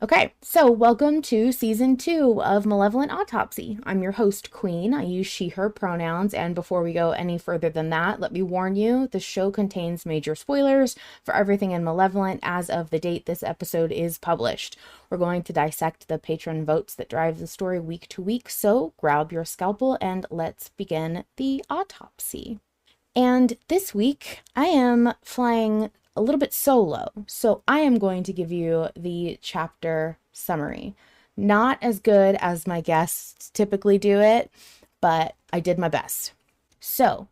Okay, so welcome to Season 2 of Malevolent Autopsy. I'm your host, Queen. I use she, her pronouns, and before we go any further than that, let me warn you, the show contains major spoilers for everything in Malevolent as of the date this episode is published. We're going to dissect the patron votes that drive the story week to week, so grab your scalpel and let's begin the autopsy. And this week, I am flying a little bit solo, so I am going to give you the chapter summary. Not as good as my guests typically do it, but I did my best. So,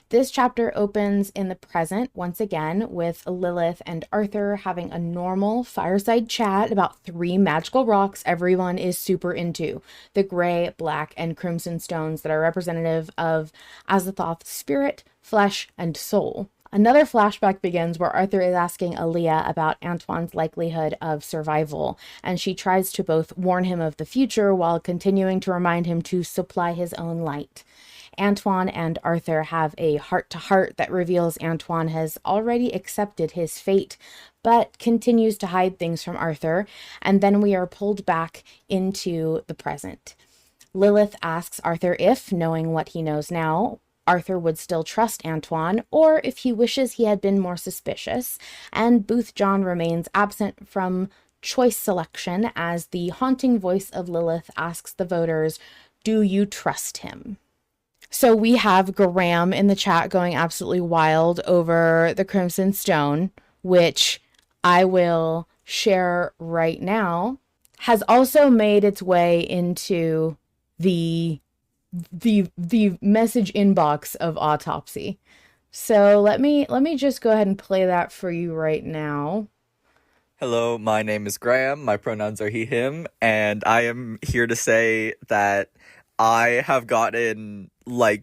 this chapter opens in the present once again with Lilith and Arthur having a normal fireside chat about 3 magical rocks everyone is super into. The gray, black, and crimson stones that are representative of Azathoth's spirit, flesh, and soul. Another flashback begins where Arthur is asking Aaliyah about Antoine's likelihood of survival, and she tries to both warn him of the future while continuing to remind him to supply his own light. Antoine and Arthur have a heart-to-heart that reveals Antoine has already accepted his fate, but continues to hide things from Arthur, and then we are pulled back into the present. Lilith asks Arthur if, knowing what he knows now, Arthur would still trust Antoine, or if he wishes he had been more suspicious, and Booth John remains absent from choice selection as the haunting voice of Lilith asks the voters, do you trust him? So we have Graham in the chat going absolutely wild over the Crimson Stone, which I will share right now, has also made its way into the message inbox of Autopsy. So let me just go ahead and play that for you right now. Hello, my name is Graham. My pronouns are he, him, and I am here to say that I have gotten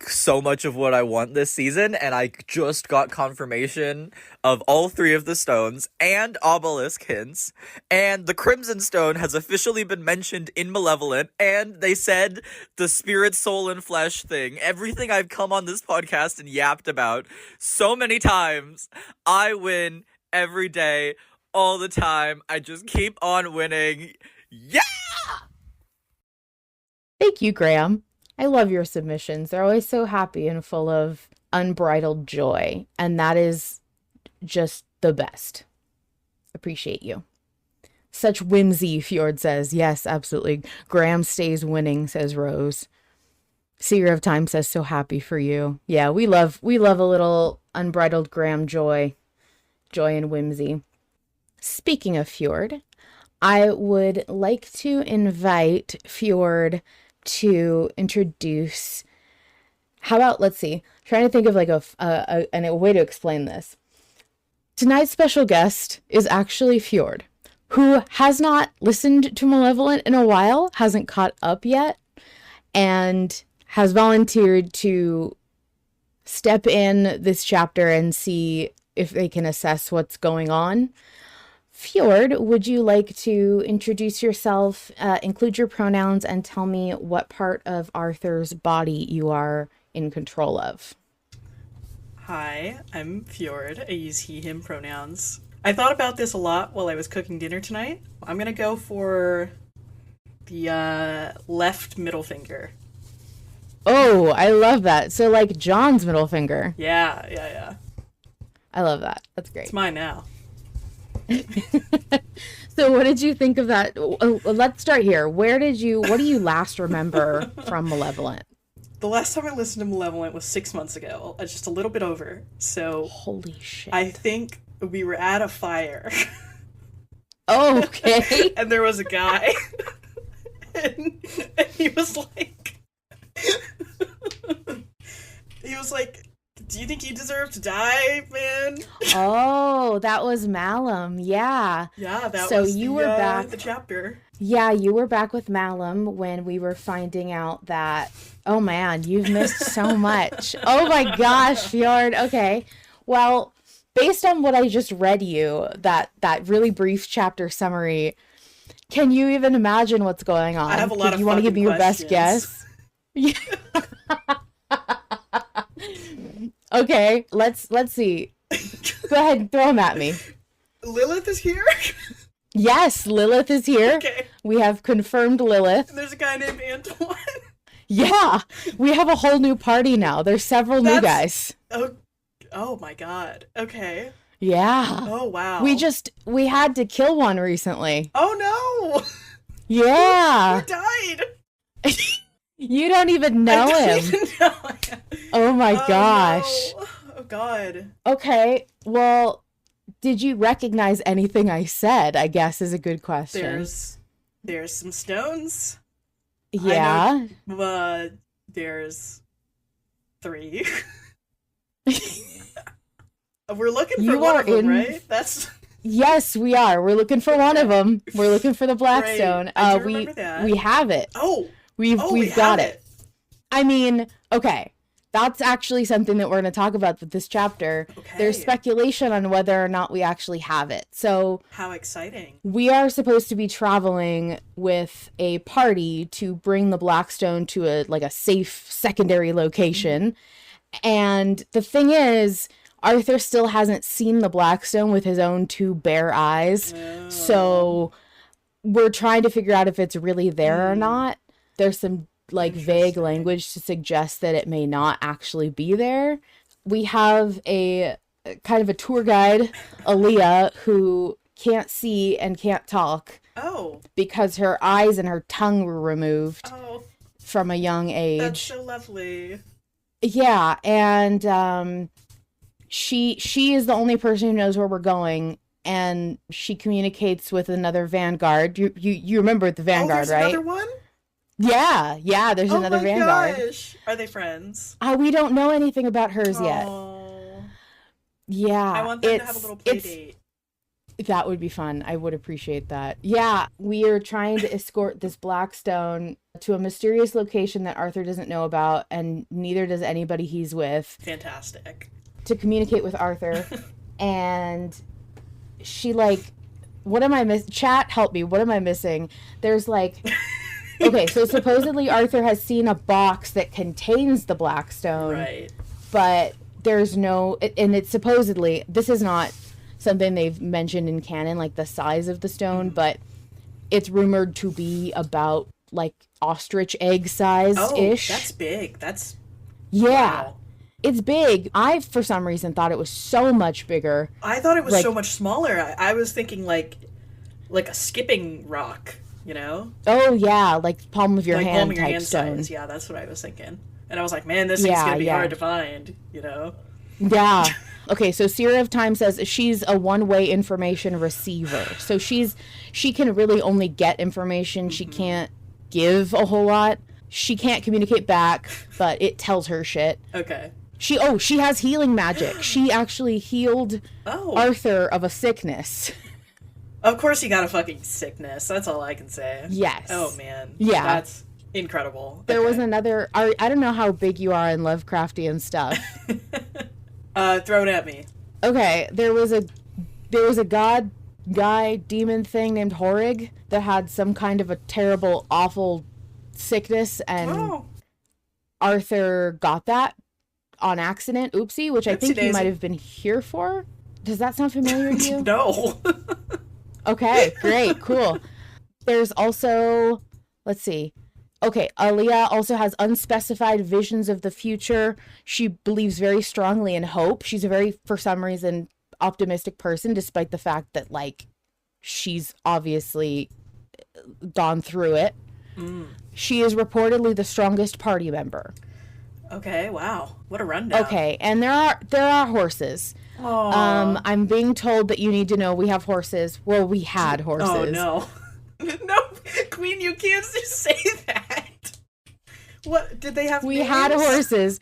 so much of what I want this season, and I just got confirmation of all 3 of the stones and obelisk hints, and the Crimson Stone has officially been mentioned in Malevolent, and they said the spirit, soul, and flesh thing. Everything I've come on this podcast and yapped about so many times. I win every day, all the time. I just keep on winning. Yeah! Thank you, Graham. I love your submissions. They're always so happy and full of unbridled joy, and that is just the best. Appreciate you. Such whimsy, Fjord says. Yes, absolutely. Graham stays winning, says Rose. Seer of Time says so happy for you. Yeah, we love a little unbridled Graham joy and whimsy. Speaking of Fjord, I would like to invite Fjord to introduce, how about, let's see, trying to think of a way to explain this. Tonight's special guest is actually Fjord, who has not listened to Malevolent in a while, hasn't caught up yet, and has volunteered to step in this chapter and see if they can assess what's going on. Fjord, would you like to introduce yourself, include your pronouns, and tell me what part of Arthur's body you are in control of? Hi, I'm Fjord. I use he, him pronouns. I thought about this a lot while I was cooking dinner tonight. I'm gonna go for the left middle finger. Oh, I love that. So like John's middle finger. Yeah. I love that. That's great. It's mine now. So what did you think of that? Let's start here. What do you last remember from Malevolent? The last time I listened to Malevolent was 6 months ago, just a little bit over. So holy shit. I think we were at a fire. Oh, okay. And there was a guy. and he was like, do you think you deserve to die, man? Oh, that was Malum. Yeah. Yeah, that so was you were back the chapter. Yeah, you were back with Malum when we were finding out that, oh man, you've missed so much. Oh my gosh, Fjord. Okay. Well, based on what I just read you, that really brief chapter summary, Can you even imagine what's going on? I have a lot of You want to give fucking me your best questions. guess? Okay, let's see. Go ahead and throw them at me. Lilith is here? Yes, Lilith is here. Okay. We have confirmed Lilith. There's a guy named Antoine. Yeah, we have a whole new party now. There's several new guys. Oh my god. Okay. Yeah. Oh wow. We had to kill one recently. Oh no! Yeah. Who died? You don't even know I him. didn't know him. Oh my Oh, gosh. no. Oh god. Okay, well, did you recognize anything I said, I guess is a good question. There's some stones. Yeah. There's 3. We're looking for You one are of them, in- right? That's Yes, we are. We're looking for one of them. We're looking for the Blackstone. Right. I do remember that. We have it. we We've got it. I mean, okay. That's actually something that we're going to talk about with this chapter. Okay. There's speculation on whether or not we actually have it. So How exciting. we are supposed to be traveling with a party to bring the Blackstone to a safe secondary location. And the thing is, Arthur still hasn't seen the Blackstone with his own 2 bare eyes. Oh. So we're trying to figure out if it's really there or not. There's some vague language to suggest that it may not actually be there. We have a kind of a tour guide, Aaliyah, who can't see and can't talk Oh. because her eyes and her tongue were removed Oh. from a young age. That's so lovely. Yeah, and she is the only person who knows where we're going, and she communicates with another Vanguard. You remember the Vanguard, there's right? Another one? Yeah, there's another Vanguard. Oh my gosh. Are they friends? We don't know anything about hers yet. Oh. Yeah. I want them to have a little play date. That would be fun. I would appreciate that. Yeah, we are trying to escort this Blackstone to a mysterious location that Arthur doesn't know about, and neither does anybody he's with, Fantastic. to communicate with Arthur. And she what am I missing? Chat, help me. What am I missing? There's okay, so supposedly Arthur has seen a box that contains the Blackstone. Right. But there's no, and it's supposedly, this is not something they've mentioned in canon, the size of the stone, but it's rumored to be about ostrich egg size-ish. Oh, that's big. That's... Yeah. Wow. It's big. I, for some reason, thought it was so much bigger. I thought it was so much smaller. I was thinking like a skipping rock, you know? Oh, yeah, palm of your Like hand palm of your type hand stone. size. Yeah, that's what I was thinking. And I was like, man, this thing's gonna be hard to find, you know? Yeah. Okay, so Seer of Time says she's a one-way information receiver. So she can really only get information. She can't give a whole lot. She can't communicate back, but it tells her shit. Okay. She has healing magic. She actually healed Arthur of a sickness. Of course he got a fucking sickness. That's all I can say. Yes. Oh, man. Yeah. That's incredible. There was another... I don't know how big you are in Lovecraftian stuff. Throw it at me. Okay, there was a god guy demon thing named Horig that had some kind of a terrible, awful sickness, and Arthur got that on accident. Oopsie, which I think he might have been here for. Does that sound familiar to you? No. Okay, great, cool. There's also, let's see. Okay, Aaliyah also has unspecified visions of the future. She believes very strongly in hope. She's a very, for some reason, optimistic person, despite the fact that, she's obviously gone through it. She is reportedly the strongest party member. Okay, wow. What a rundown. Okay, and there are horses. Aww. I'm being told that you need to know we have horses. Well, we had horses. Oh, no. No, Queen, you can't just say that. What, did they have We names? had horses.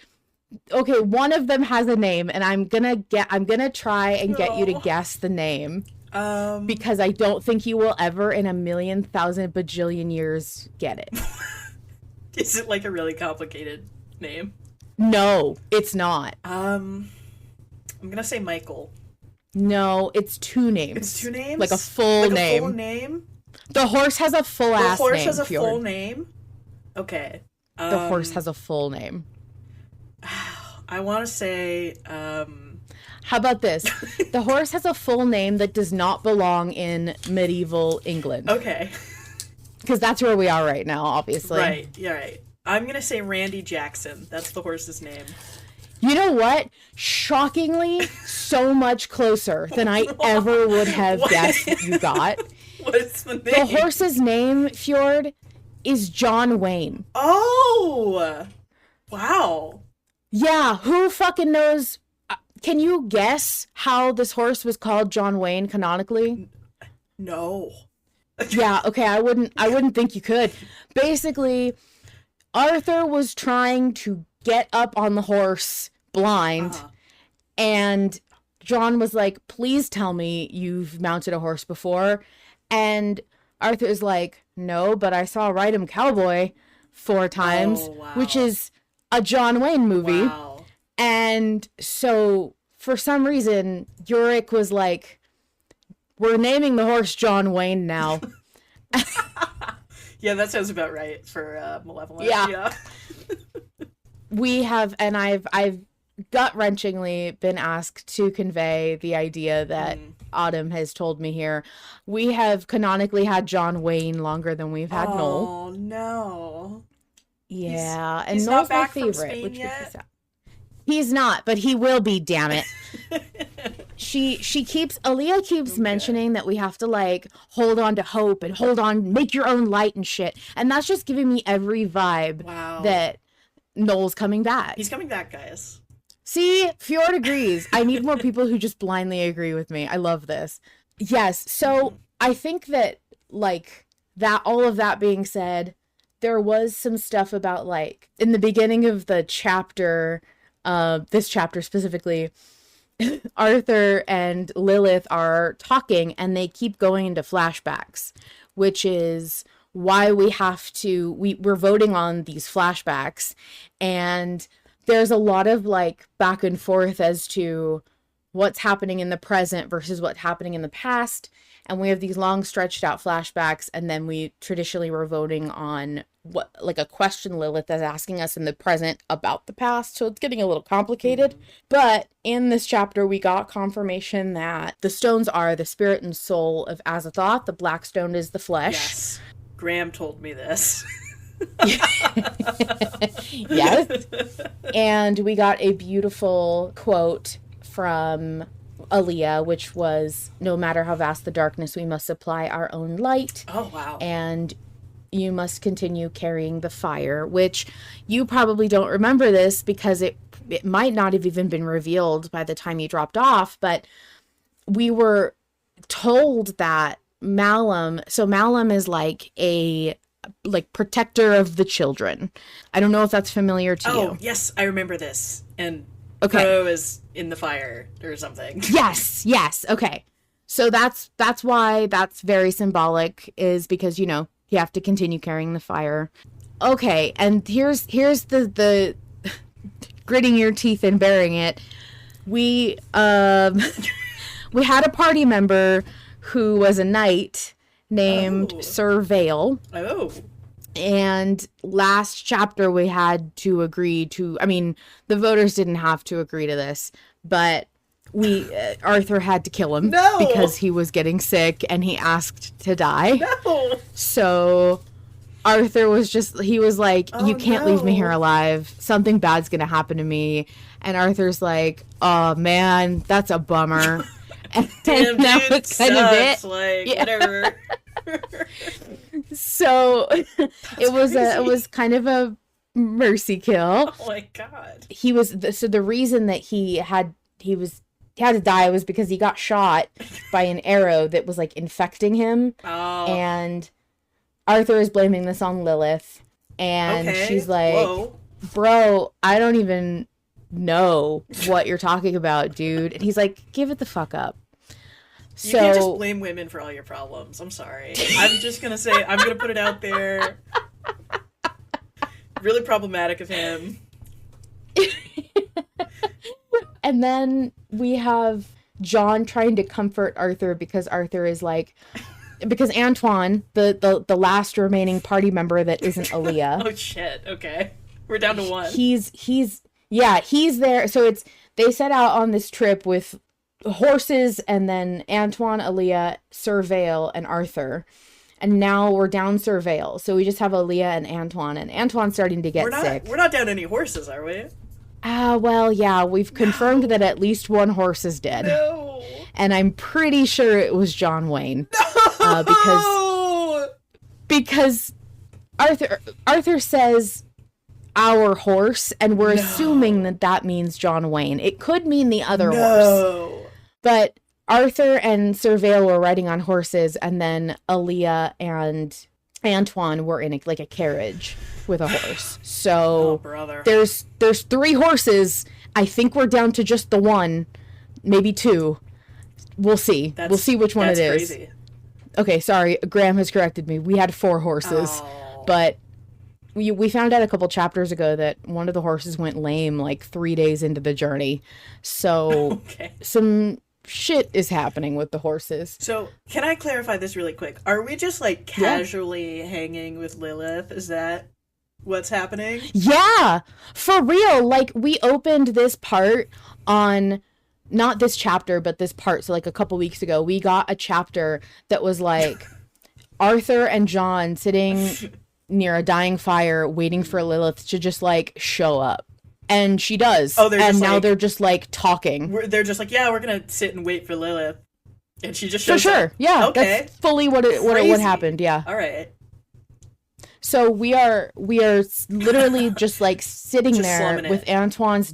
Okay, one of them has a name, and I'm gonna try and get you to guess the name. Because I don't think you will ever in 1,000,000 bajillion years get it. Is it a really complicated name? No, it's not. I'm gonna say Michael. No, it's 2 names. It's 2 names? Like a full name. A full name? The horse has a full ass name. The horse has a Fjord. full name? Okay. The horse has a full name. I want to say, How about this? The horse has a full name that does not belong in medieval England. Okay. Because that's where we are right now, obviously. Right, yeah, right. I'm going to say Randy Jackson. That's the horse's name. You know what? Shockingly, so much closer than I ever would have guessed you got. What's the name? The horse's name, Fjord, is John Wayne. Oh! Wow. Yeah, who fucking knows? Can you guess how this horse was called John Wayne canonically? No. Yeah, okay, I wouldn't think you could. Basically, Arthur was trying to get up on the horse blind, and John was like, please tell me you've mounted a horse before. And Arthur's like, no, but I saw Ride 'em Cowboy 4 times, which is a John Wayne movie. Wow. And so, for some reason, Yorick was like, we're naming the horse John Wayne now. Yeah, that sounds about right for Malevolent. Yeah. We have, and I've gut-wrenchingly been asked to convey the idea that Autumn has told me here. We have canonically had John Wayne longer than we've had Noel. Oh, no. Yeah, and he's Noel's not my back from favorite. Spain Which yet? would be sad. He's not, but he will be, damn it. Aaliyah keeps mentioning that we have to like hold on to hope and hold on, make your own light and shit. And that's just giving me every vibe that Noel's coming back. He's coming back, guys. See, Fjord agrees. I need more people who just blindly agree with me. I love this. Yes, so I think that like that, all of that being said, there was some stuff about like in the beginning of the chapter, this chapter specifically, Arthur and Lilith are talking and they keep going into flashbacks, which is why we have to, we're voting on these flashbacks, and there's a lot of like back and forth as to what's happening in the present versus what's happening in the past. And we have these long stretched out flashbacks, and then we traditionally were voting on what, like a question Lilith is asking us in the present about the past. So it's getting a little complicated. But in this chapter, we got confirmation that the stones are the spirit and soul of Azathoth. The black stone is the flesh. Yes. Graham told me this. Yes. And we got a beautiful quote from Aaliyah, which was, no matter how vast the darkness, we must supply our own light. Oh, wow. And you must continue carrying the fire, which you probably don't remember this because it might not have even been revealed by the time you dropped off, but we were told that Malum is like a protector of the children. I don't know if that's familiar to you. Oh, yes, I remember this. And Okay. Poe is in the fire or something. Yes. Okay. So that's why that's very symbolic, is because, you know, you have to continue carrying the fire. Okay, and here's the gritting your teeth and bearing it. We we had a party member who was a knight named Sir Vale. Oh. And last chapter we had to agree to, I mean, the voters didn't have to agree to this, but Arthur had to kill him because he was getting sick and he asked to die. No. So Arthur was like, you can't leave me here alive. Something bad's going to happen to me. And Arthur's like, oh man, that's a bummer. And Damn, that dude, was kind of it. Like, whatever. So it was kind of a mercy kill. Oh my god. So the reason that he had to die was because he got shot by an arrow that was like infecting him. Oh. And Arthur is blaming this on Lilith, and she's like, whoa. Bro, I don't even know what you're talking about, dude. And he's like, give it the fuck up. You can't just blame women for all your problems. I'm sorry. I'm just going to say, I'm going to put it out there. Really problematic of him. And then we have John trying to comfort Arthur because Arthur is like, because Antoine, the last remaining party member that isn't Aaliyah, Oh shit. Okay, we're down to one. he's there. So they set out on this trip with horses, and then Antoine, Aaliyah, Surveil, and Arthur. And now we're down Surveil. So we just have Aaliyah and Antoine's starting to get sick. We're not down any horses, are we? Well, yeah, we've confirmed that at least one horse is dead. No. And I'm pretty sure it was John Wayne. No. Because Arthur says our horse, and we're assuming that means John Wayne. It could mean the other horse. But Arthur and Surveil were riding on horses, and then Aaliyah and Antoine were in a carriage with a horse. So there's 3 horses. I think we're down to just the one, maybe 2. We'll see. We'll see which one it is. Crazy. Okay, sorry. Graham has corrected me. We had 4 horses, but we found out a couple chapters ago that one of the horses went lame 3 days into the journey. So some shit is happening with the horses. So, can I clarify this really quick? Are we just casually hanging with Lilith? Is that what's happening? Yeah, for real. We opened this part on, not this chapter, but this part. So a couple weeks ago, we got a chapter that was Arthur and John sitting near a dying fire waiting for Lilith to just show up. And she does. Oh, they're just talking. They're just yeah, we're gonna sit and wait for Lilith, and she just shows for sure. up. Yeah, okay. That's fully what happened. Yeah. All right. So we are literally just sitting just there with Antoine's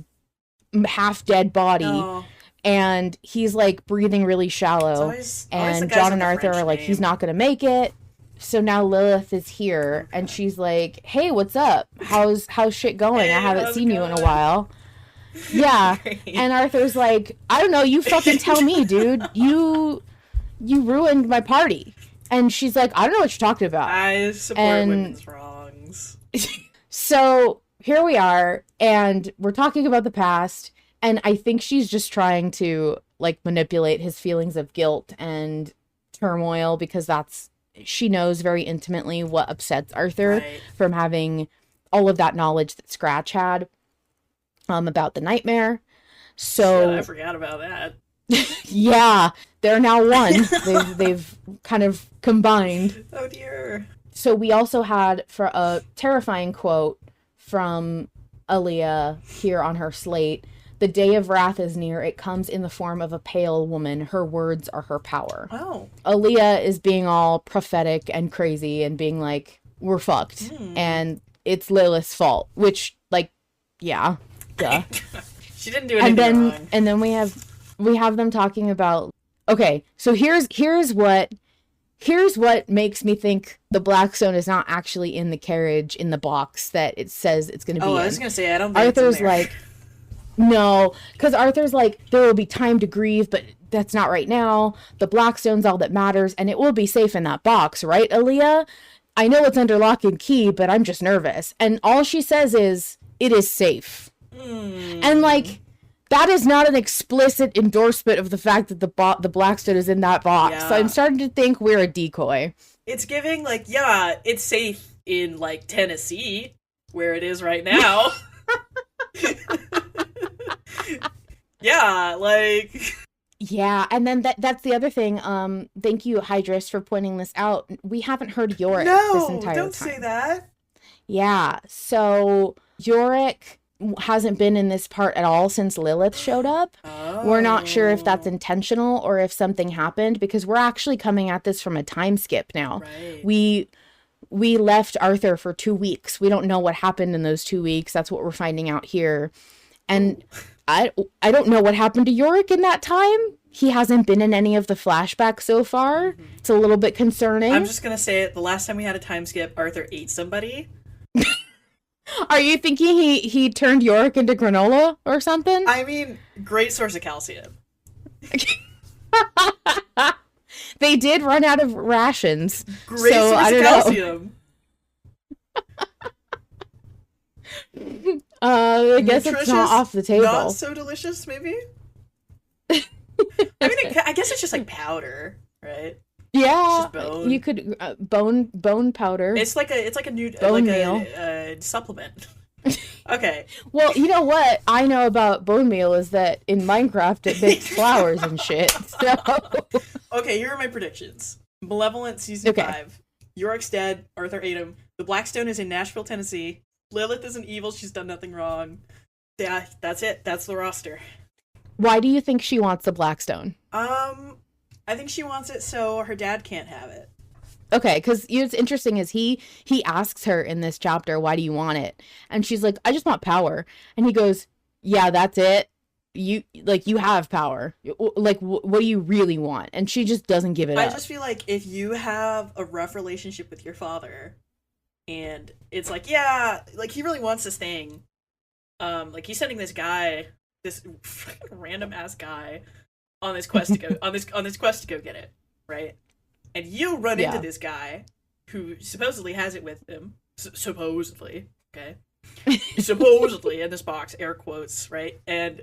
half dead body, and he's breathing really shallow, and John and Arthur are he's not gonna make it. So now Lilith is here, and she's like, "Hey, what's up? How's shit going? I haven't seen you in a while." Yeah, and Arthur's like, "I don't know. You fucking tell me, dude. You ruined my party." And she's like, "I don't know what you're talking about." I support women's wrongs. So here we are, and we're talking about the past, and I think she's just trying to manipulate his feelings of guilt and turmoil, because she knows very intimately what upsets Arthur from having all of that knowledge that Scratch had about the nightmare. So I forgot about that. Yeah, they're now one. They've kind of combined. Oh dear. So we also had for a terrifying quote from Aaliyah here on her slate. "The day of wrath is near. It comes in the form of a pale woman. Her words are her power." Oh. Aaliyah is being all prophetic and crazy and being we're fucked. And it's Lilith's fault. Which, yeah. Duh. She didn't do anything wrong. And then we have them talking about... Okay, so here's what makes me think the Blackstone is not actually in the carriage in the box that it says it's going to be in. I was going to say, I don't think Arthur's it's in there. No, because Arthur's there will be time to grieve, but that's not right now. The Blackstone's all that matters, and it will be safe in that box, right, Aaliyah? I know it's under lock and key, but I'm just nervous. And all she says is, "It is safe." And that is not an explicit endorsement of the fact that the Blackstone is in that box. Yeah. So I'm starting to think we're a decoy. It's giving yeah, it's safe in Tennessee, where it is right now. Yeah, Yeah, and then that's the other thing. Thank you, Hydrus, for pointing this out. We haven't heard Yorick this entire time. No, don't say that. Yeah, so Yorick hasn't been in this part at all since Lilith showed up. Oh. We're not sure if that's intentional or if something happened, because we're actually coming at this from a time skip now. Right. We left Arthur for 2 weeks. We don't know what happened in those 2 weeks. That's what we're finding out here. And I don't know what happened to Yorick in that time. He hasn't been in any of the flashbacks so far. Mm-hmm. It's a little bit concerning. I'm just going to say it. The last time we had a time skip, Arthur ate somebody. Are you thinking he turned Yorick into granola or something? I mean, great source of calcium. They did run out of rations. Great so source I don't of calcium. I guess it's not off the table. Not so delicious, maybe? I mean, I guess it's just powder, right? Yeah, just bone. you could bone powder. It's like a new bone meal. Supplement. Okay. Well, you know what I know about bone meal is that in Minecraft it makes flowers and shit. So Okay, here are my predictions. Malevolent season 5. Yorick's dead. Arthur ate him. The Blackstone is in Nashville, Tennessee. Lilith isn't evil. She's done nothing wrong. Yeah, that's it. That's the roster. Why do you think she wants the Blackstone? I think she wants it so her dad can't have it. Okay, because what's interesting is he asks her in this chapter, why do you want it? And she's like, I just want power. And he goes, yeah, that's it. You have power. Like, what do you really want? And she just doesn't give it up. I just feel like if you have a rough relationship with your father, and it's like, yeah, like he really wants this thing. Like he's sending this guy, this random ass guy, on this quest to go on this quest to go get it, right? And you run into this guy who supposedly has it with him, supposedly, okay? Supposedly in this box, air quotes, right? And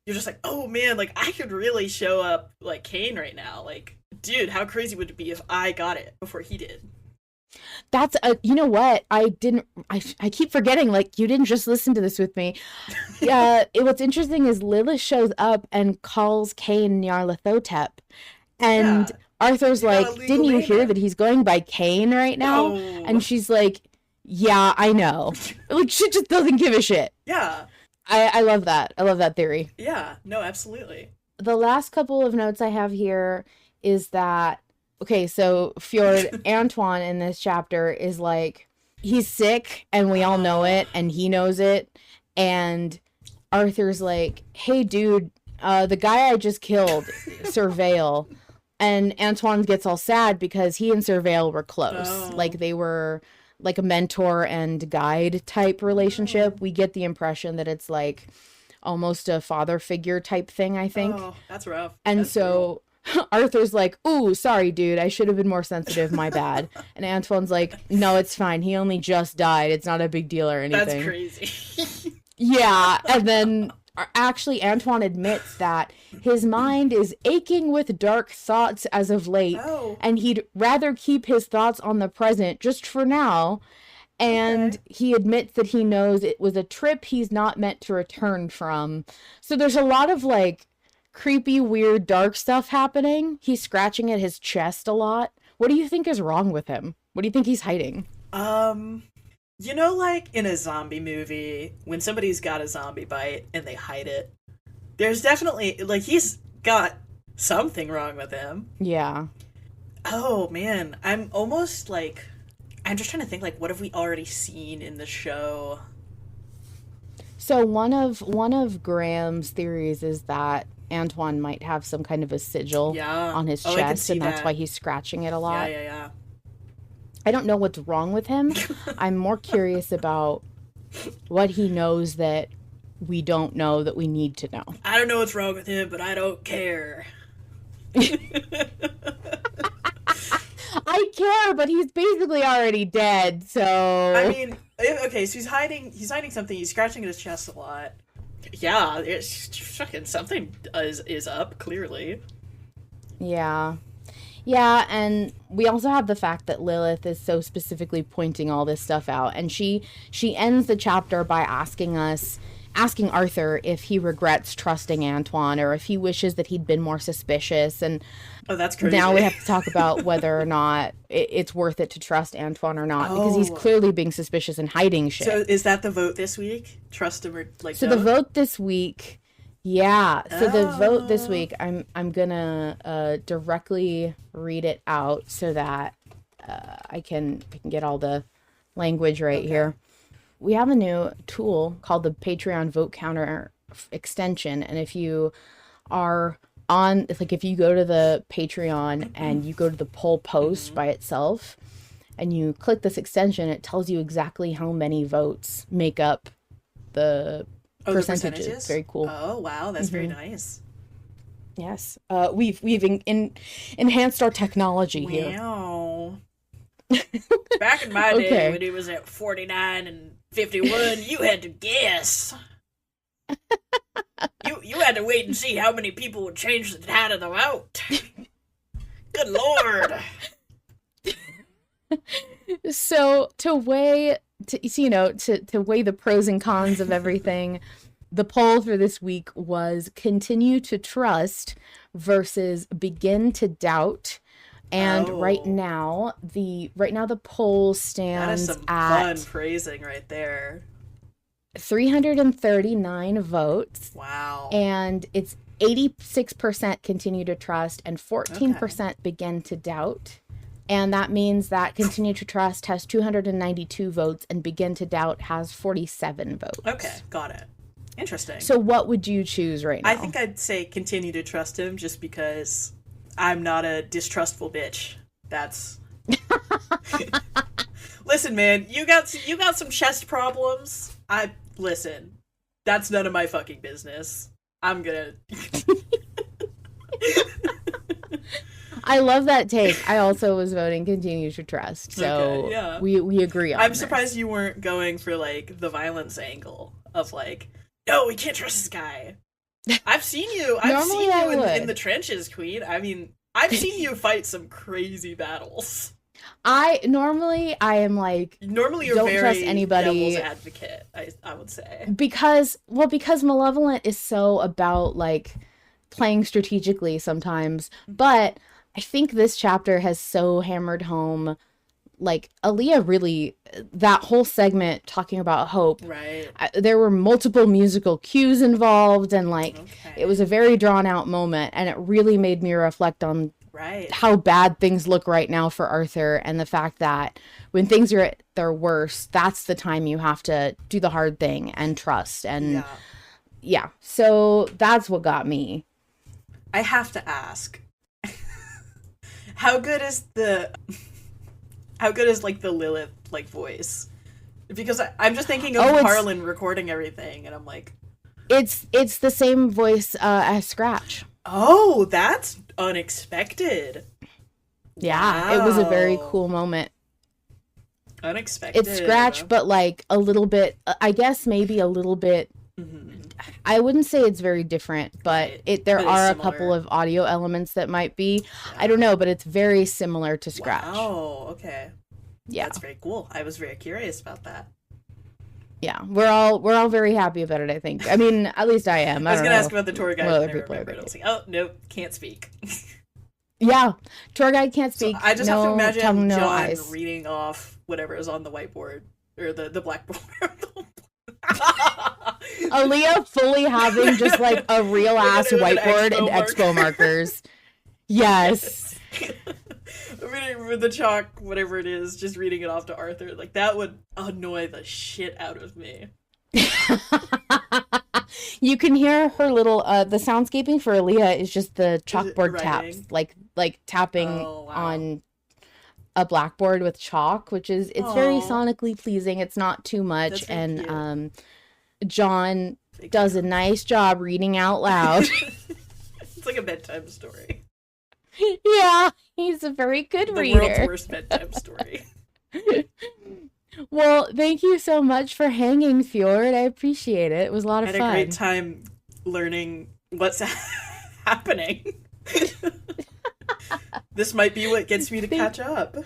you're just like, oh man, like I could really show up like Kane right now. Like, dude, how crazy would it be if I got it before he did? That's you know what? I keep forgetting, like, you didn't just listen to this with me. What's interesting is Lilith shows up and calls Kane Nyarlathotep. And Arthur's like, didn't you hear that he's going by Kane right now? No. And she's like, yeah, I know. Like, she just doesn't give a shit. Yeah. I love that. I love that theory. Yeah, no, absolutely. The last couple of notes I have here is that, okay, so Fjord, Antoine in this chapter is like, he's sick and we all know it and he knows it. And Arthur's like, hey, dude, the guy I just killed, Surveil. And Antoine gets all sad because he and Surveil were close. Oh. Like they were like a mentor and guide type relationship. We get the impression that it's like almost a father figure type thing, I think. Oh, that's rough. And that's so Arthur's like, ooh, sorry, dude. I should have been more sensitive. My bad. And Antoine's like, no, it's fine. He only just died. It's not a big deal or anything. That's crazy. Yeah. And then actually Antoine admits that his mind is aching with dark thoughts as of late. Oh. And he'd rather keep his thoughts on the present just for now. And he admits that he knows it was a trip he's not meant to return from. So there's a lot of like creepy, weird, dark stuff happening. He's scratching at his chest a lot. What do you think is wrong with him? What do you think he's hiding? You know, like in a zombie movie, when somebody's got a zombie bite and they hide it, there's definitely, like, he's got something wrong with him. Yeah. Oh, man. I'm almost, like, I'm just trying to think, like, what have we already seen in the show? So one of Graham's theories is that Antoine might have some kind of a sigil on his chest, and that's why he's scratching it a lot. Yeah. I don't know what's wrong with him. I'm more curious about what he knows that we don't know that we need to know. I don't know what's wrong with him, but I don't care. I care, but he's basically already dead, so... I mean, okay, so he's hiding something, he's scratching at his chest a lot. Yeah, it's fucking something is up, clearly. Yeah. Yeah, and we also have the fact that Lilith is so specifically pointing all this stuff out, and she ends the chapter by asking Arthur if he regrets trusting Antoine or if he wishes that he'd been more suspicious. And that's crazy. Now we have to talk about whether or not it's worth it to trust Antoine or not, because he's clearly being suspicious and hiding shit. So is that the vote this week? Trust him or like? So the vote this week, yeah. So the vote this week, I'm gonna directly read it out so that I can get all the language right here. We have a new tool called the Patreon Vote Counter extension, and if you are on, like, if you go to the Patreon and you go to the poll post by itself, and you click this extension, it tells you exactly how many votes make up the percentages. The percentages? Very cool. Oh wow, that's very nice. Yes, we've enhanced our technology here. Wow. Back in my day, when it was at 49 and 51, you had to guess. You had to wait and see how many people would change the tide of the vote. Good lord. So to weigh to weigh the pros and cons of everything, the poll for this week was continue to trust versus begin to doubt. And right now the poll That is stands some at fun phrasing right there. 339 votes. Wow. And it's 86% continue to trust and 14% begin to doubt. And that means that continue to trust has 292 votes and begin to doubt has 47 votes. Okay, got it. Interesting. So what would you choose right now? I think I'd say continue to trust him just because I'm not a distrustful bitch. That's Listen, man, you got some chest problems. Listen. That's none of my fucking business. I'm gonna I love that take. I also was voting continue to trust. So okay, yeah. we agree on I'm this. surprised you weren't going for like the violence angle of like, no, we can't trust this guy. I've seen you in the trenches, Queen. I mean, I've seen you fight some crazy battles. I am like Normally you're don't very trust anybody. devil's advocate, I would say. Because Malevolent is so about like playing strategically sometimes, but I think this chapter has so hammered home like Aaliyah really, that whole segment talking about hope. Right. There were multiple musical cues involved and like it was a very drawn out moment, and it really made me reflect on how bad things look right now for Arthur, and the fact that when things are at their worst, that's the time you have to do the hard thing and trust. And yeah, so that's what got me. I have to ask, how good is like the Lilith like voice? Because I'm just thinking of Harlan recording everything, and I'm like, it's the same voice as Scratch. Oh, that's unexpected. Yeah, It was a very cool moment. Unexpected. It's Scratch, but like a little bit, I guess maybe a little bit. I wouldn't say it's very different, but there are a couple of audio elements that might be. I don't know, but it's very similar to Scratch. Oh, okay. Yeah, that's very cool. I was very curious about that. Yeah, we're all very happy about it, I think. I mean, at least I am. I was going to ask about the tour guide. Other people are. I was like, oh, nope, can't speak. Yeah, tour guide can't speak. So I just have to imagine John reading off whatever is on the whiteboard or the blackboard. Aaliyah fully having just like a real ass whiteboard and expo markers. Yes. With the chalk, whatever it is, just reading it off to Arthur. Like, that would annoy the shit out of me. You can hear her little, the soundscaping for Aaliyah is just the chalkboard taps. Like tapping on a blackboard with chalk, which is, it's very sonically pleasing. It's not too much. And, cute. John does a nice job reading out loud. It's like a bedtime story. Yeah, he's a very good reader. The world's worst bedtime story. Well, thank you so much for hanging, Fjord. I appreciate it. It was a lot of fun. I had a great time learning what's happening. This might be what gets me to catch up.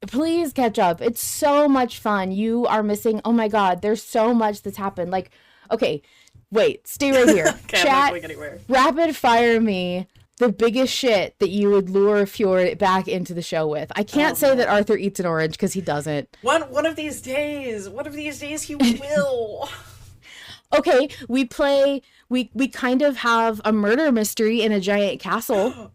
Please catch up. It's so much fun. You are missing. Oh my God, there's so much that's happened. Like, okay, wait, stay right here. Okay, Chat, I'm not going anywhere. Rapid fire me the biggest shit that you would lure Fjord back into the show with. I can't say that Arthur eats an orange because he doesn't. One of these days he will. Okay, we kind of have a murder mystery in a giant castle.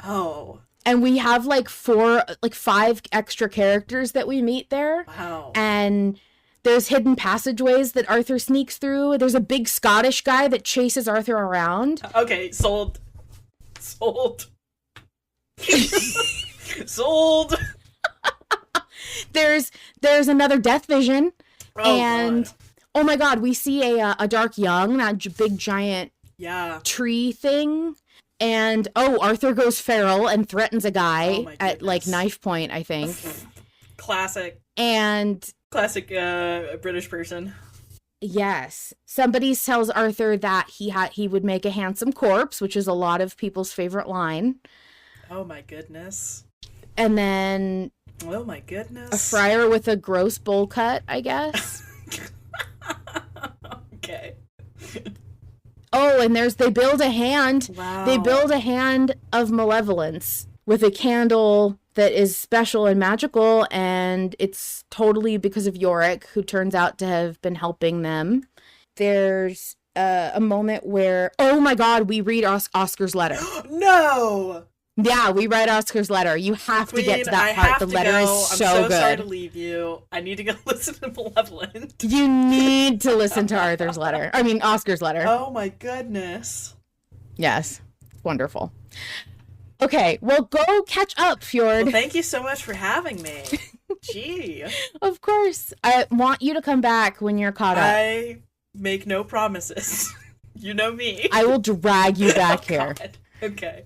Oh. And we have like 5 extra characters that we meet there. Wow. And there's hidden passageways that Arthur sneaks through. There's a big Scottish guy that chases Arthur around. Okay, sold. Sold. There's another death vision. God. Oh my God, we see a dark young, that big giant tree thing. And Arthur goes feral and threatens a guy at like knife point, I think. Classic. And classic British person. Yes. Somebody tells Arthur that he would make a handsome corpse, which is a lot of people's favorite line. Oh my goodness. And then Oh my a goodness. friar with a gross bowl cut, I guess. Okay. Oh, and they build a hand. Wow. They build a hand of malevolence with a candle that is special and magical, and it's totally because of Yorick, who turns out to have been helping them. There's a moment where, oh my god, we read Oscar's letter. No! Yeah, we read Oscar's letter. You have Queen, to get to that I part. have The to letter go. is I'm so so sorry to good. leave you. I need to go listen to Malevolent. You need to listen to Arthur's letter. I mean, Oscar's letter. Oh my goodness. Yes. Wonderful. Okay, well, go catch up, Fjord. Well, thank you so much for having me. Gee. Of course. I want you to come back when you're caught up. I make no promises. You know me. I will drag you back Oh, here. God. Okay.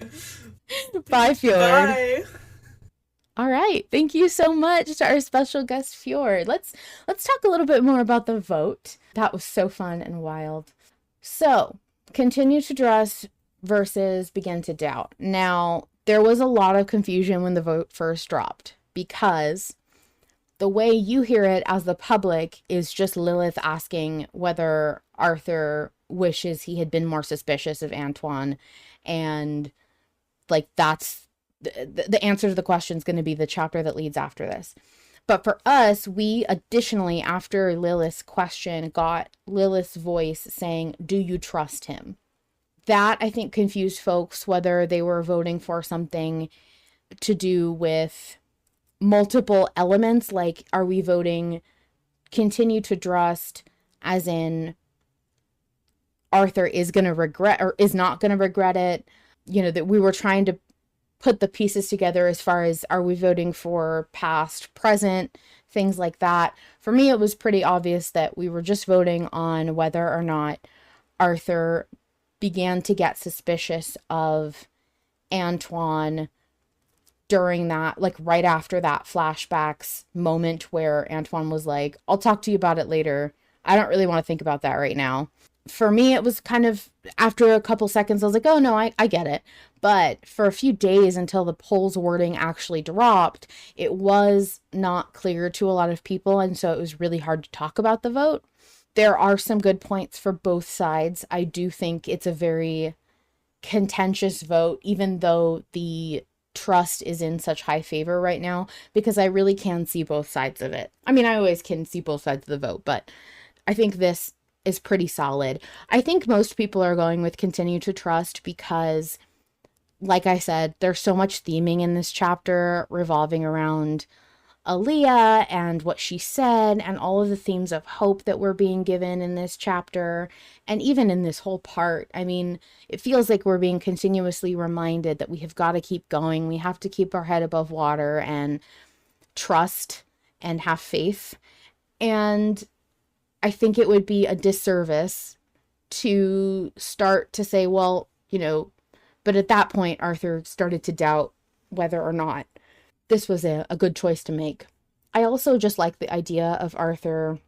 Bye, Fjord. Bye. All right. Thank you so much to our special guest, Fjord. Let's talk a little bit more about the vote. That was so fun and wild. So, continue to trust versus begin to doubt. Now, there was a lot of confusion when the vote first dropped because the way you hear it as the public is just Lilith asking whether Arthur wishes he had been more suspicious of Antoine, and like that's the answer to the question is going to be the chapter that leads after this. But for us, we additionally, after Lilith's question, got Lilith's voice saying, "Do you trust him?" That, I think, confused folks whether they were voting for something to do with multiple elements, like, are we voting continue to trust as in Arthur is going to regret or is not going to regret it? You know, that we were trying to put the pieces together as far as, are we voting for past, present, things like that. For me, it was pretty obvious that we were just voting on whether or not Arthur began to get suspicious of Antoine during that, like right after that flashbacks moment where Antoine was like, "I'll talk to you about it later. I don't really want to think about that right now." For me, it was kind of, after a couple seconds, I was like, oh no, I get it. But for a few days until the poll's wording actually dropped, it was not clear to a lot of people. And so it was really hard to talk about the vote. There are some good points for both sides. I do think it's a very contentious vote, even though the trust is in such high favor right now, because I really can see both sides of it. I mean, I always can see both sides of the vote, but I think this is pretty solid. I think most people are going with continue to trust because, like I said, there's so much theming in this chapter revolving around Aaliyah and what she said and all of the themes of hope that we're being given in this chapter and even in this whole part. I mean, it feels like we're being continuously reminded that we have got to keep going. We have to keep our head above water and trust and have faith. And I think it would be a disservice to start to say, well, you know, but at that point, Arthur started to doubt whether or not this was a good choice to make. I also just like the idea of Arthur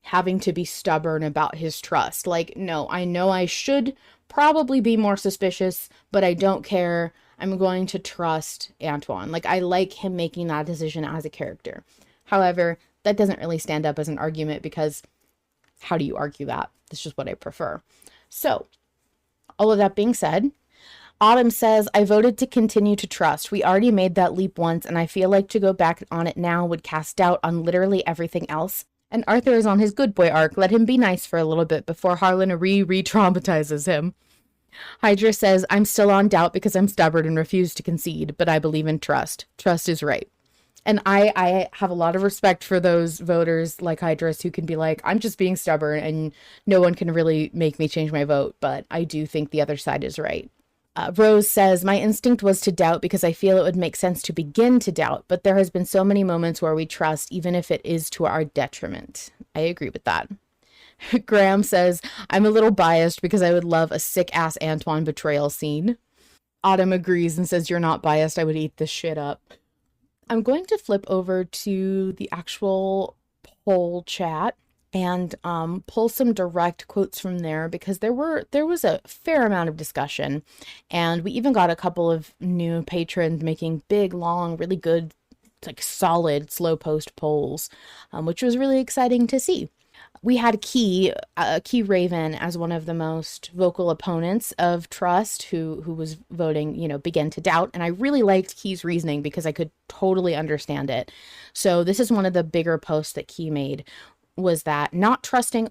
having to be stubborn about his trust. Like, no, I know I should probably be more suspicious, but I don't care. I'm going to trust Antoine. Like, I like him making that decision as a character. However, that doesn't really stand up as an argument because how do you argue that? That's just what I prefer. So, all of that being said, Autumn says, I voted to continue to trust. We already made that leap once, and I feel like to go back on it now would cast doubt on literally everything else. And Arthur is on his good boy arc. Let him be nice for a little bit before Harlan re-traumatizes him. Hydra says, I'm still on doubt because I'm stubborn and refuse to concede, but I believe in trust. Trust is right. And I have a lot of respect for those voters like Hydras who can be like, I'm just being stubborn and no one can really make me change my vote. But I do think the other side is right. Rose says, my instinct was to doubt because I feel it would make sense to begin to doubt. But there has been so many moments where we trust, even if it is to our detriment. I agree with that. Graham says, I'm a little biased because I would love a sick-ass Antoine betrayal scene. Autumn agrees and says, you're not biased. I would eat this shit up. I'm going to flip over to the actual poll chat. and pull some direct quotes from there because there was a fair amount of discussion, and we even got a couple of new patrons making big, long, really good, like solid slow post polls, which was really exciting to see. We had Key Raven as one of the most vocal opponents of trust, who was voting, begin to doubt. And I really liked Key's reasoning because I could totally understand it. So this is one of the bigger posts that Key made, was that not trusting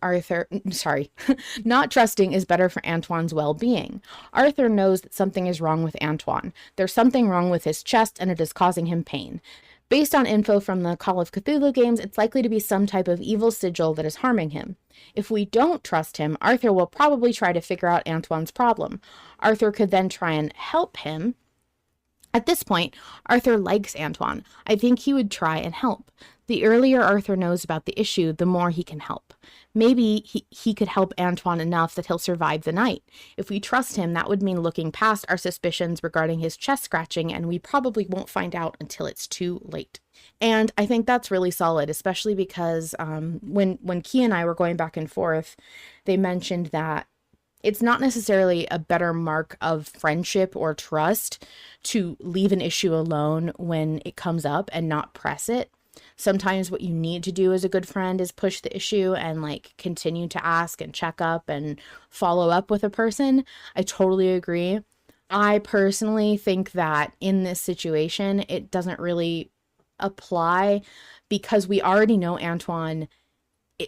not trusting is better for Antoine's well-being. Arthur knows that something is wrong with Antoine. There's something wrong with his chest and it is causing him pain. Based on info from the Call of Cthulhu games, it's likely to be some type of evil sigil that is harming him. If we don't trust him, Arthur will probably try to figure out Antoine's problem. Arthur could then try and help him. At this point, Arthur likes Antoine. I think he would try and help. The earlier Arthur knows about the issue, the more he can help. Maybe he could help Antoine enough that he'll survive the night. If we trust him, that would mean looking past our suspicions regarding his chest scratching, and we probably won't find out until it's too late. And I think that's really solid, especially because when Key and I were going back and forth, they mentioned that it's not necessarily a better mark of friendship or trust to leave an issue alone when it comes up and not press it. Sometimes what you need to do as a good friend is push the issue and continue to ask and check up and follow up with a person. I totally agree. I personally think that in this situation, it doesn't really apply because we already know Antoine.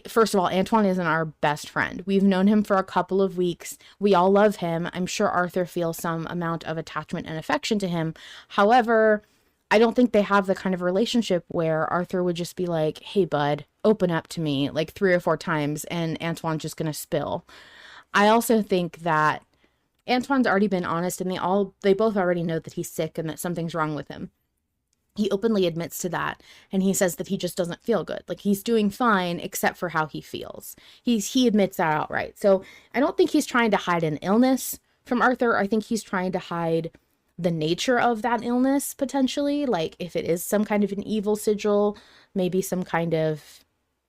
First of all, Antoine isn't our best friend. We've known him for a couple of weeks. We all love him. I'm sure Arthur feels some amount of attachment and affection to him. However, I don't think they have the kind of relationship where Arthur would just be like, hey, bud, open up to me 3 or 4 times and Antoine's just going to spill. I also think that Antoine's already been honest and they both already know that he's sick and that something's wrong with him. He openly admits to that, and he says that he just doesn't feel good. He's doing fine except for how he feels. He admits that outright. So I don't think he's trying to hide an illness from Arthur. I think he's trying to hide the nature of that illness, potentially. If it is some kind of an evil sigil, maybe some kind of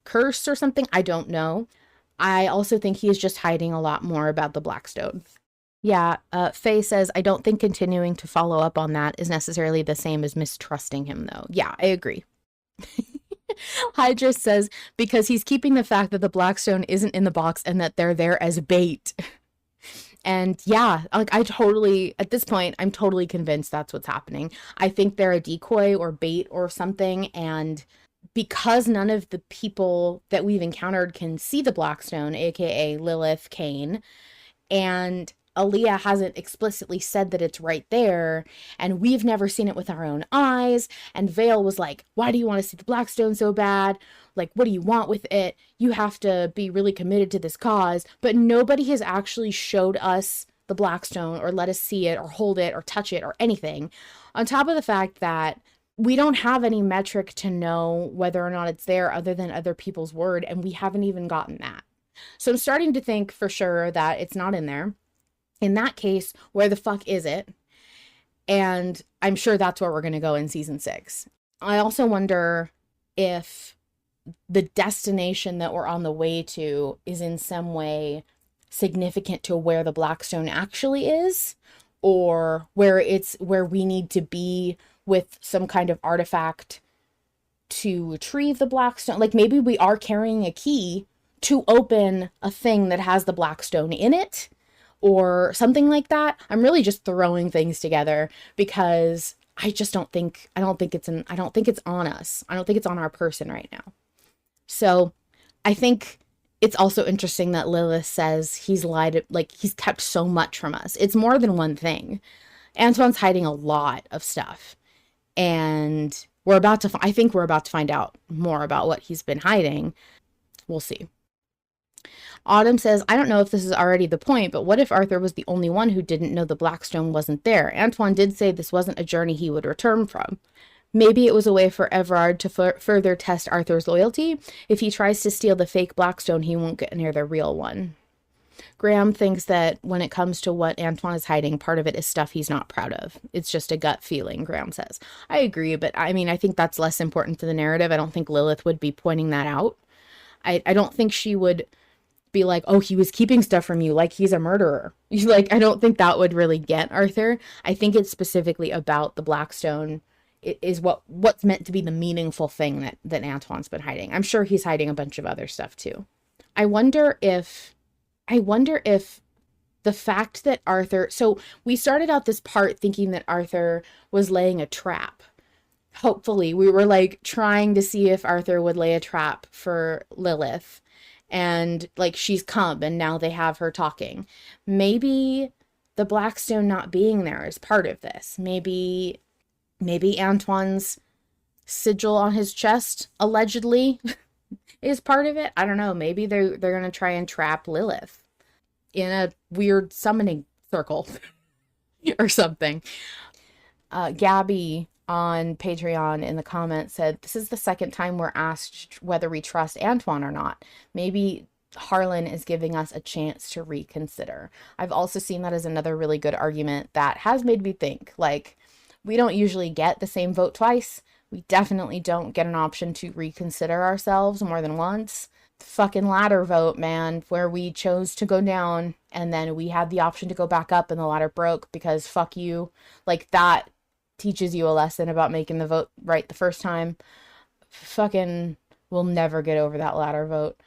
curse or something. I don't know. I also think he is just hiding a lot more about the Blackstone. Yeah, Faye says, I don't think continuing to follow up on that is necessarily the same as mistrusting him, though. Yeah, I agree. Hydra says, because he's keeping the fact that the Blackstone isn't in the box and that they're there as bait. And yeah, at this point, I'm totally convinced that's what's happening. I think they're a decoy or bait or something, and because none of the people that we've encountered can see the Blackstone, aka Lilith, Kane, and Aaliyah hasn't explicitly said that it's right there, and we've never seen it with our own eyes, and Vale was like, why do you want to see the Blackstone so bad? What do you want with it? You have to be really committed to this cause. But nobody has actually showed us the Blackstone or let us see it or hold it or touch it or anything. On top of the fact that we don't have any metric to know whether or not it's there other than other people's word, and we haven't even gotten that. So I'm starting to think for sure that it's not in there. In that case, where the fuck is it? And I'm sure that's where we're going to go in season 6. I also wonder if the destination that we're on the way to is in some way significant to where the Blackstone actually is, or where we need to be with some kind of artifact to retrieve the Blackstone. Maybe we are carrying a key to open a thing that has the Blackstone in it, or something like that. I'm really just throwing things together because I don't think it's on us. I don't think it's on our person right now. So I think it's also interesting that Lilith says he's lied, he's kept so much from us. It's more than one thing. Antoine's hiding a lot of stuff, and I think we're about to find out more about what he's been hiding. We'll see. Autumn says, I don't know if this is already the point, but what if Arthur was the only one who didn't know the Blackstone wasn't there? Antoine did say this wasn't a journey he would return from. Maybe it was a way for Everard to further test Arthur's loyalty. If he tries to steal the fake Blackstone, he won't get near the real one. Graham thinks that when it comes to what Antoine is hiding, part of it is stuff he's not proud of. It's just a gut feeling, Graham says. I agree, but I think that's less important to the narrative. I don't think Lilith would be pointing that out. I don't think she would be like, oh, he was keeping stuff from you, like he's a murderer. Like, I don't think that would really get Arthur. I think it's specifically about the Blackstone. It is what's meant to be the meaningful thing that Antoine's been hiding. I'm sure he's hiding a bunch of other stuff too. I wonder if the fact that Arthur, so we started out this part thinking that Arthur was laying a trap. Hopefully, we were like trying to see if Arthur would lay a trap for Lilith, and like she's come and now they have her talking. Maybe the Blackstone not being there is part of this. Maybe Antoine's sigil on his chest allegedly is part of it. I don't know. Maybe they're gonna try and trap Lilith in a weird summoning circle or something. Gabby on Patreon in the comments said, this is the second time we're asked whether we trust Antoine or not. Maybe Harlan is giving us a chance to reconsider. I've also seen that as another really good argument that has made me think, like, we don't usually get the same vote twice. We definitely don't get an option to reconsider ourselves more than once. The fucking ladder vote, man, where we chose to go down and then we had the option to go back up and the ladder broke because fuck you. Like, that teaches you a lesson about making the vote right the first time. Fucking, we'll never get over that ladder vote.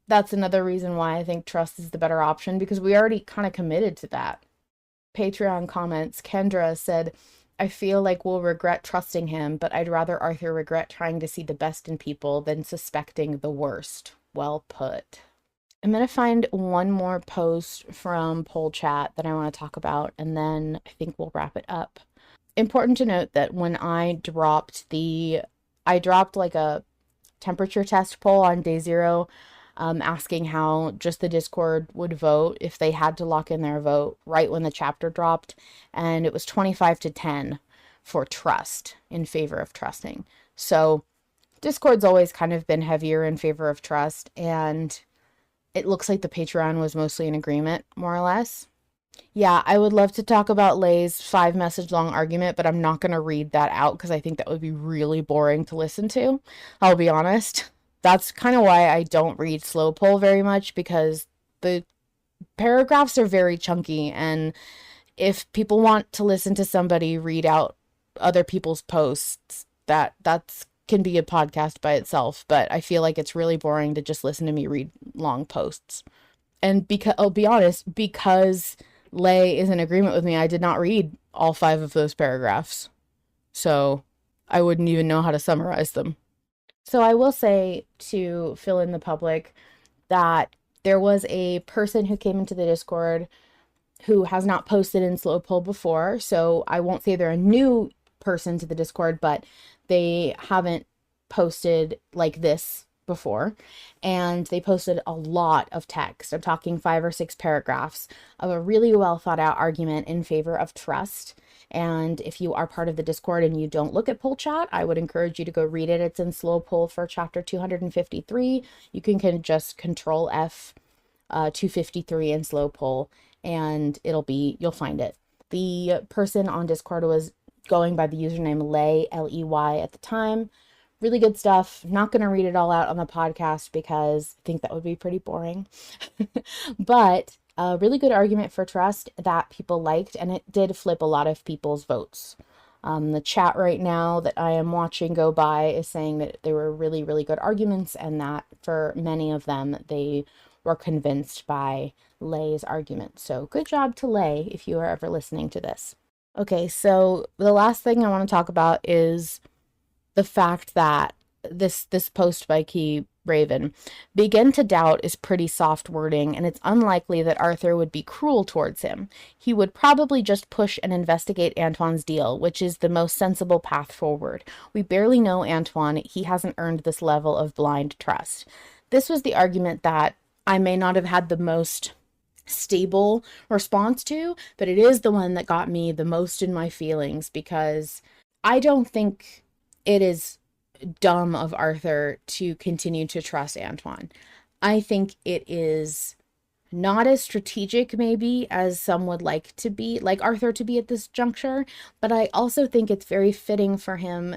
That's another reason why I think trust is the better option, because we already kind of committed to that. Patreon comments, Kendra said, I feel like we'll regret trusting him, but I'd rather Arthur regret trying to see the best in people than suspecting the worst. Well put. I'm going to find one more post from poll chat that I want to talk about, and then I think we'll wrap it up. Important to note that when I dropped like a temperature test poll on day 0, asking how just the Discord would vote if they had to lock in their vote right when the chapter dropped, and it was 25-10 for trust, in favor of trusting. So Discord's always kind of been heavier in favor of trust, and it looks like the Patreon was mostly in agreement, more or less. Yeah, I would love to talk about Lay's 5-message long argument, but I'm not going to read that out because I think that would be really boring to listen to. I'll be honest. That's kind of why I don't read slow poll very much, because the paragraphs are very chunky, and if people want to listen to somebody read out other people's posts, that's can be a podcast by itself, but I feel like it's really boring to just listen to me read long posts. And because I'll be honest, because Lay is in agreement with me, I did not read all 5 of those paragraphs. So I wouldn't even know how to summarize them. So I will say, to fill in the public, that there was a person who came into the Discord who has not posted in slow poll before. So I won't say they're a new person to the Discord, but they haven't posted like this before, and they posted a lot of text. I'm talking 5 or 6 paragraphs of a really well thought out argument in favor of trust. And if you are part of the Discord and you don't look at poll chat, I would encourage you to go read it. It's in slow poll for chapter 253. You can just control F 253 in slow poll, and you'll find it. The person on Discord was going by the username Ley, Ley at the time. Really good stuff. Not going to read it all out on the podcast because I think that would be pretty boring. But a really good argument for trust that people liked, and it did flip a lot of people's votes. The chat right now that I am watching go by is saying that they were really, really good arguments, and that for many of them, they were convinced by Ley's argument. So good job to Ley if you are ever listening to this. Okay, so the last thing I want to talk about is the fact that this post by Key Raven, begin to doubt is pretty soft wording, and it's unlikely that Arthur would be cruel towards him. He would probably just push and investigate Antoine's deal, which is the most sensible path forward. We barely know Antoine. He hasn't earned this level of blind trust. This was the argument that I may not have had the most stable response to, but it is the one that got me the most in my feelings, because I don't think it is dumb of Arthur to continue to trust Antoine. I think it is not as strategic maybe as some would like Arthur to be at this juncture, but I also think it's very fitting for him,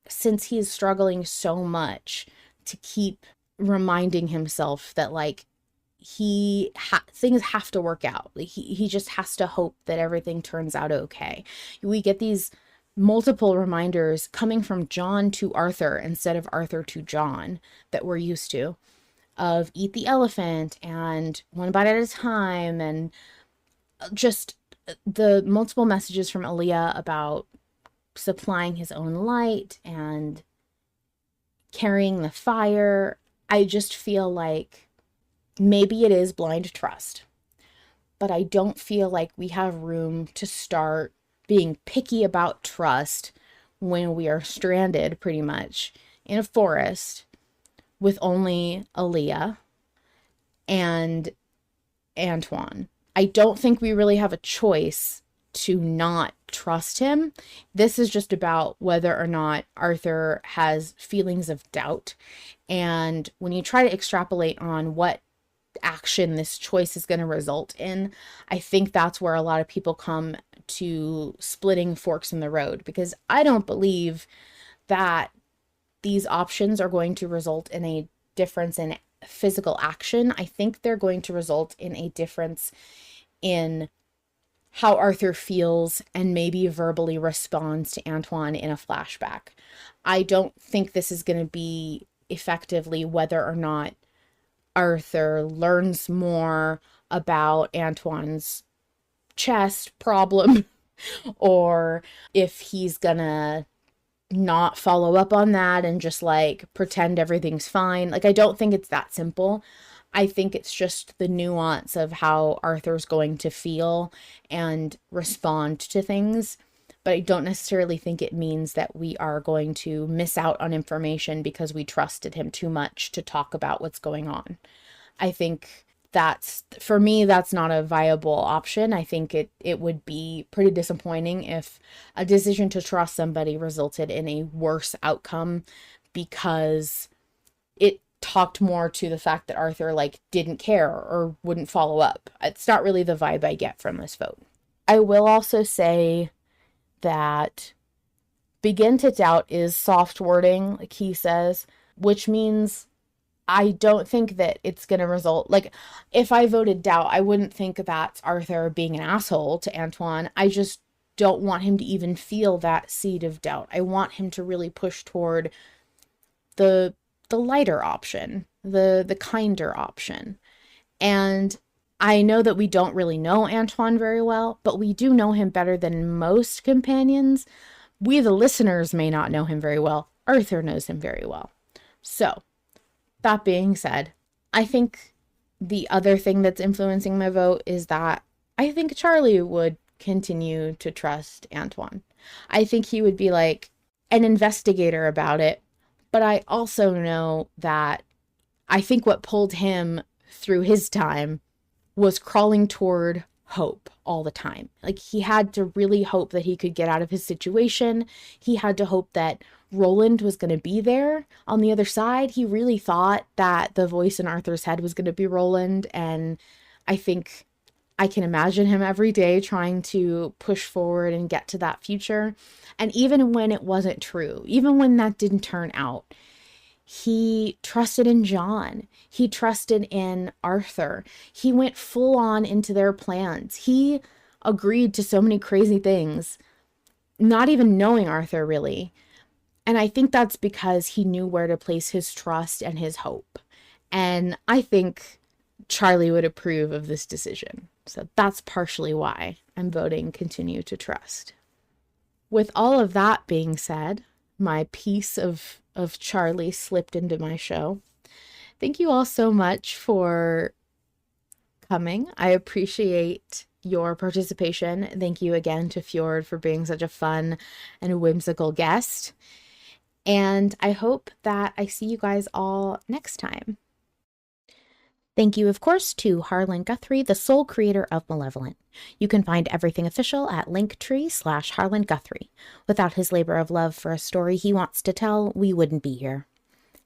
since he's struggling so much, to keep reminding himself that like things have to work out. Like he just has to hope that everything turns out okay. We get these multiple reminders coming from John to Arthur instead of Arthur to John that we're used to, of eat the elephant and one bite at a time, and just the multiple messages from Aaliyah about supplying his own light and carrying the fire. I just feel like maybe it is blind trust, but I don't feel like we have room to start being picky about trust when we are stranded pretty much in a forest with only Aaliyah and Antoine. I don't think we really have a choice to not trust him. This is just about whether or not Arthur has feelings of doubt. And when you try to extrapolate on what action this choice is going to result in, I think that's where a lot of people come to splitting forks in the road, because I don't believe that these options are going to result in a difference in physical action. I think they're going to result in a difference in how Arthur feels and maybe verbally responds to Antoine in a flashback. I don't think this is going to be effectively whether or not Arthur learns more about Antoine's chest problem or if he's gonna not follow up on that and just like pretend everything's fine. Like, I don't think it's that simple. I think it's just the nuance of how Arthur's going to feel and respond to things. But I don't necessarily think it means that we are going to miss out on information because we trusted him too much to talk about what's going on. I think for me, that's not a viable option. I think it would be pretty disappointing if a decision to trust somebody resulted in a worse outcome because it talked more to the fact that Arthur like didn't care or wouldn't follow up. It's not really the vibe I get from this vote. I will also say that begin to doubt is soft wording, like he says, which means I don't think that it's going to result, like, if I voted doubt, I wouldn't think that's Arthur being an asshole to Antoine. I just don't want him to even feel that seed of doubt. I want him to really push toward the lighter option, the kinder option. And I know that we don't really know Antoine very well, but we do know him better than most companions. We, the listeners, may not know him very well. Arthur knows him very well. So, that being said, I think the other thing that's influencing my vote is that I think Charlie would continue to trust Antoine. I think he would be like an investigator about it, but I also know that I think what pulled him through his time was crawling toward hope all the time. Like, he had to really hope that he could get out of his situation. He had to hope that Roland was going to be there on the other side. He really thought that the voice in Arthur's head was going to be Roland. And I think I can imagine him every day trying to push forward and get to that future. And even when it wasn't true, even when that didn't turn out, he trusted in John. He trusted in Arthur. He went full on into their plans. He agreed to so many crazy things, not even knowing Arthur really. And I think that's because he knew where to place his trust and his hope. And I think Charlie would approve of this decision. So that's partially why I'm voting continue to trust. With all of that being said, my piece of Charlie slipped into my show. Thank you all so much for coming. I appreciate your participation. Thank you again to Fjord for being such a fun and whimsical guest. And I hope that I see you guys all next time. Thank you, of course, to Harlan Guthrie, the sole creator of Malevolent. You can find everything official at linktree/Harlan Guthrie. Without his labor of love for a story he wants to tell, we wouldn't be here.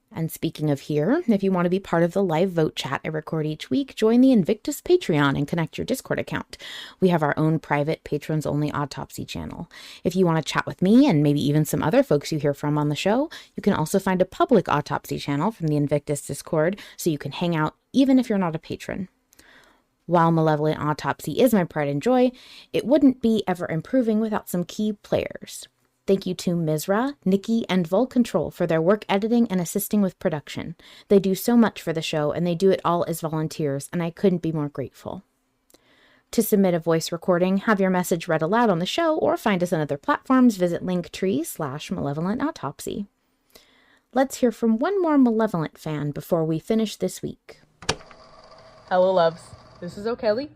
And speaking of here, if you want to be part of the live vote chat I record each week, join the Invictus Patreon and connect your Discord account. We have our own private patrons-only autopsy channel. If you want to chat with me and maybe even some other folks you hear from on the show, you can also find a public autopsy channel from the Invictus Discord so you can hang out even if you're not a patron. While Malevolent Autopsy is my pride and joy, it wouldn't be ever improving without some key players. Thank you to Mizra, Nikki, and Vol Control for their work editing and assisting with production. They do so much for the show, and they do it all as volunteers, and I couldn't be more grateful. To submit a voice recording, have your message read aloud on the show, or find us on other platforms, visit linktree/Malevolent Autopsy. Let's hear from one more Malevolent fan before we finish this week. Hello, loves. This is Ocelli.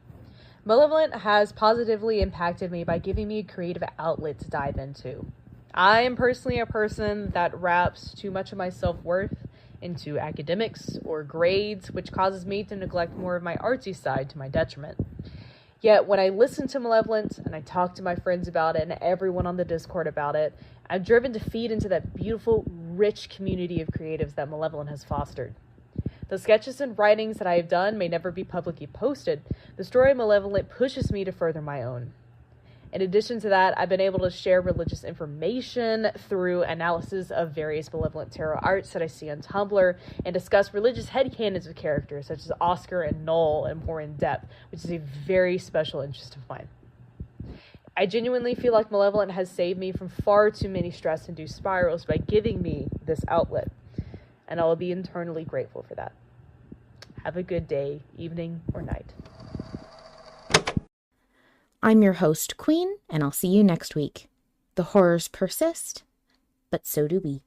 Malevolent has positively impacted me by giving me a creative outlet to dive into. I am personally a person that wraps too much of my self-worth into academics or grades, which causes me to neglect more of my artsy side to my detriment. Yet when I listen to Malevolent and I talk to my friends about it and everyone on the Discord about it, I'm driven to feed into that beautiful, rich community of creatives that Malevolent has fostered. The sketches and writings that I have done may never be publicly posted. The story of Malevolent pushes me to further my own. In addition to that, I've been able to share religious information through analysis of various Malevolent tarot arts that I see on Tumblr and discuss religious headcanons of characters such as Oscar and Noel and more in depth, which is a very special interest of mine. I genuinely feel like Malevolent has saved me from far too many stress-induced spirals by giving me this outlet, and I will be eternally grateful for that. Have a good day, evening, or night. I'm your host, Queen, and I'll see you next week. The horrors persist, but so do we.